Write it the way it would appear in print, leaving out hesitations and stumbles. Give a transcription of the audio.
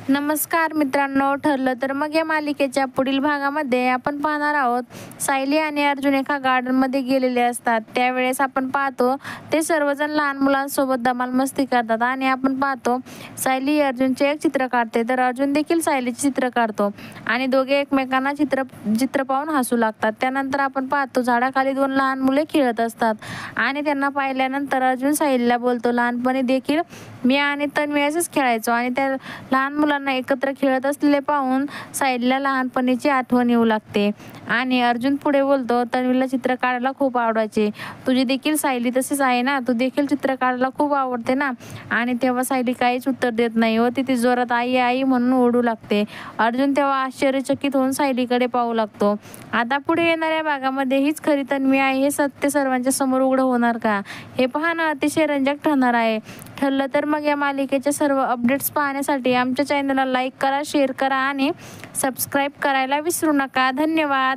नमस्कार मित्रांनो, ठरलं तर मग या मालिकेच्या पुढील भागामध्ये आपण पाहणार आहोत सायली आणि अर्जुन एका गार्डनमध्ये गेलेले असतात. त्यावेळेस आपण पाहतो ते सर्वजण लहान मुलांसोबत धमाल मस्ती करतात आणि आपण पाहतो सायली अर्जुनचे एक चित्र काढते तर अर्जुन देखील सायलीचे चित्र काढतो आणि दोघे एकमेकांना चित्र पाहून हसू लागतात. त्यानंतर आपण पाहतो झाडाखाली दोन लहान मुले खेळत असतात आणि त्यांना पाहिल्यानंतर अर्जुन सायलीला बोलतो, लहानपणी देखील मी आणि तन्वी असेच खेळायचो. आणि त्या लहान मुलांना एकत्र खेळत असलेले पाहून सायलीला लहानपणीची आठवण येऊ लागते. आणि अर्जुन पुढे बोलतो, तन्वीला चित्र काढायला खूप आवडायचे. तुझी देखील सायली तशीच आहे ना, तू देखील चित्र काढायला खूप आवडते ना. आणि तेव्हा सायली काहीच उत्तर देत नाही व तिथे जोरात आई आई म्हणून ओरडू लागते. अर्जुन तेव्हा आश्चर्यचकित होऊन सायलीकडे पाहू लागतो. आता पुढे येणाऱ्या भागामध्ये हीच खरी तन्वी आहे हे सत्य सर्वांच्या समोर उघड होणार का, हे पाहणं अतिशय रंजक ठरणार आहे. ठरलं तर मग या मालिकेच्या सर्व अपडेट्स पाहण्यासाठी आमच्या चॅनलला लाईक करा, शेअर करा आणि सबस्क्राईब करायला विसरू नका. धन्यवाद.